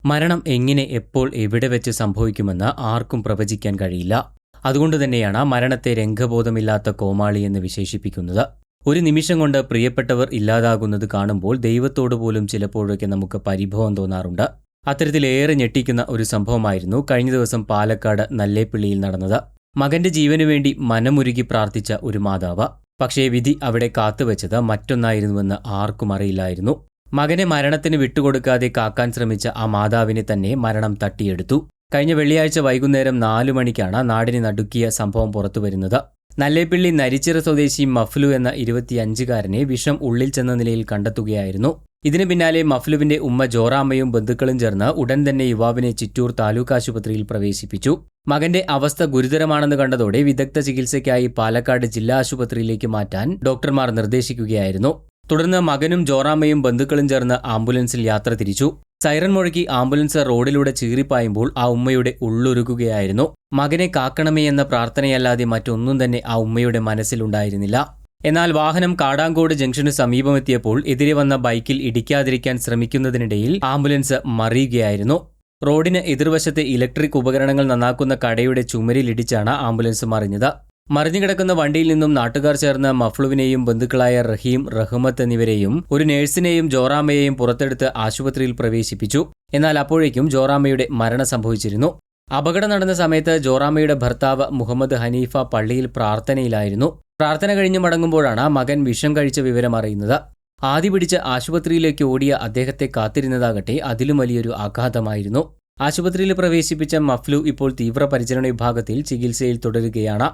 മരണം എങ്ങനെ, എപ്പോൾ, എവിടെ വെച്ച് സംഭവിക്കുമെന്ന് ആർക്കും പ്രവചിക്കാൻ കഴിയില്ല. അതുകൊണ്ടുതന്നെയാണ് മരണത്തെ രംഗബോധമില്ലാത്ത കോമാളി എന്ന് വിശേഷിപ്പിക്കുന്നത്. ഒരു നിമിഷം കൊണ്ട് പ്രിയപ്പെട്ടവർ ഇല്ലാതാകുന്നത് കാണുമ്പോൾ ദൈവത്തോട് പോലും ചിലപ്പോഴൊക്കെ നമുക്ക് പരിഭവം തോന്നാറുണ്ട്. അത്തരത്തിലേറെ ഞെട്ടിക്കുന്ന ഒരു സംഭവമായിരുന്നു കഴിഞ്ഞ ദിവസം പാലക്കാട് നല്ലേപ്പിള്ളിയിൽ നടന്നത്. മകന്റെ ജീവനു വേണ്ടി മനമുരുകി പ്രാർത്ഥിച്ച ഒരു മാതാവ്. പക്ഷേ വിധി അവിടെ കാത്തുവെച്ചത് മറ്റൊന്നായിരുന്നുവെന്ന് ആർക്കും അറിയില്ലായിരുന്നു. മകനെ മരണത്തിന് വിട്ടുകൊടുക്കാതെ കാക്കാൻ ശ്രമിച്ച ആ മാതാവിനെ തന്നെ മരണം തട്ടിയെടുത്തു. കഴിഞ്ഞ വെള്ളിയാഴ്ച വൈകുന്നേരം 4 മണിക്കാണ് നാടിനെ നടുക്കിയ സംഭവം പുറത്തുവരുന്നത്. നല്ലേപ്പിള്ളി നരിച്ചിറ സ്വദേശി മഫ്ലു എന്ന 25-കാരനെ വിഷം ഉള്ളിൽ ചെന്ന നിലയിൽ കണ്ടെത്തുകയായിരുന്നു. ഇതിനു പിന്നാലെ മഫ്ലുവിന്റെ ഉമ്മ ജോറാമ്മയും ബന്ധുക്കളും ചേർന്ന് ഉടൻ തന്നെ യുവാവിനെ ചിറ്റൂർ താലൂക്ക് ആശുപത്രിയിൽ പ്രവേശിപ്പിച്ചു. മകന്റെ അവസ്ഥ ഗുരുതരമാണെന്ന് കണ്ടതോടെ വിദഗ്ധ ചികിത്സയ്ക്കായി പാലക്കാട് ജില്ലാ ആശുപത്രിയിലേക്ക് മാറ്റാൻ ഡോക്ടർമാർ നിർദ്ദേശിക്കുകയായിരുന്നു. തുടർന്ന് മകനും ജോറാമ്മയും ബന്ധുക്കളും ചേർന്ന് ആംബുലൻസിൽ യാത്ര തിരിച്ചു. സൈറൻ മുഴക്കി ആംബുലൻസ് റോഡിലൂടെ ചീറിപ്പായുമ്പോൾ ആ ഉമ്മയുടെ ഉള്ളുരുകുകയായിരുന്നു. മകനെ കാക്കണമേ എന്ന പ്രാർത്ഥനയല്ലാതെ മറ്റൊന്നും തന്നെ ആ ഉമ്മയുടെ മനസ്സിലുണ്ടായിരുന്നില്ല. എന്നാൽ വാഹനം കാടാങ്കോട് ജംഗ്ഷനു സമീപമെത്തിയപ്പോൾ എതിരെ വന്ന ബൈക്കിൽ ഇടിക്കാതിരിക്കാൻ ശ്രമിക്കുന്നതിനിടയിൽ ആംബുലൻസ് മറിയുകയായിരുന്നു. റോഡിന് എതിർവശത്തെ ഇലക്ട്രിക് ഉപകരണങ്ങൾ നന്നാക്കുന്ന കടയുടെ ചുമരിലിടിച്ചാണ് ആംബുലൻസ് മറിഞ്ഞത്. മറിഞ്ഞുകിടക്കുന്ന വണ്ടിയിൽ നിന്നും നാട്ടുകാർ ചേർന്ന് മഫ്ലുവിനെയും ബന്ധുക്കളായ റഹീം, റഹ്മത്ത് എന്നിവരെയും ഒരു നഴ്സിനെയും ജോറാമ്മയെയും പുറത്തെടുത്ത് ആശുപത്രിയിൽ പ്രവേശിപ്പിച്ചു. എന്നാൽ അപ്പോഴേക്കും ജോറാമ്മയുടെ മരണം സംഭവിച്ചിരുന്നു. അപകടം നടന്ന സമയത്ത് ജോറാമ്മയുടെ ഭർത്താവ് മുഹമ്മദ് ഹനീഫ പള്ളിയിൽ പ്രാർത്ഥനയിലായിരുന്നു. പ്രാർത്ഥന കഴിഞ്ഞ് മടങ്ങുമ്പോഴാണ് മകൻ വിഷം കഴിച്ച വിവരം അറിയുന്നത്. ആദ്യ പിടിച്ച് ആശുപത്രിയിലേക്ക് ഓടിയ അദ്ദേഹത്തെ കാത്തിരുന്നതാകട്ടെ അതിലും വലിയൊരു ആഘാതമായിരുന്നു. ആശുപത്രിയിൽ പ്രവേശിപ്പിച്ച മഫ്ലു ഇപ്പോൾ തീവ്രപരിചരണ വിഭാഗത്തിൽ ചികിത്സയിൽ തുടരുകയാണ്.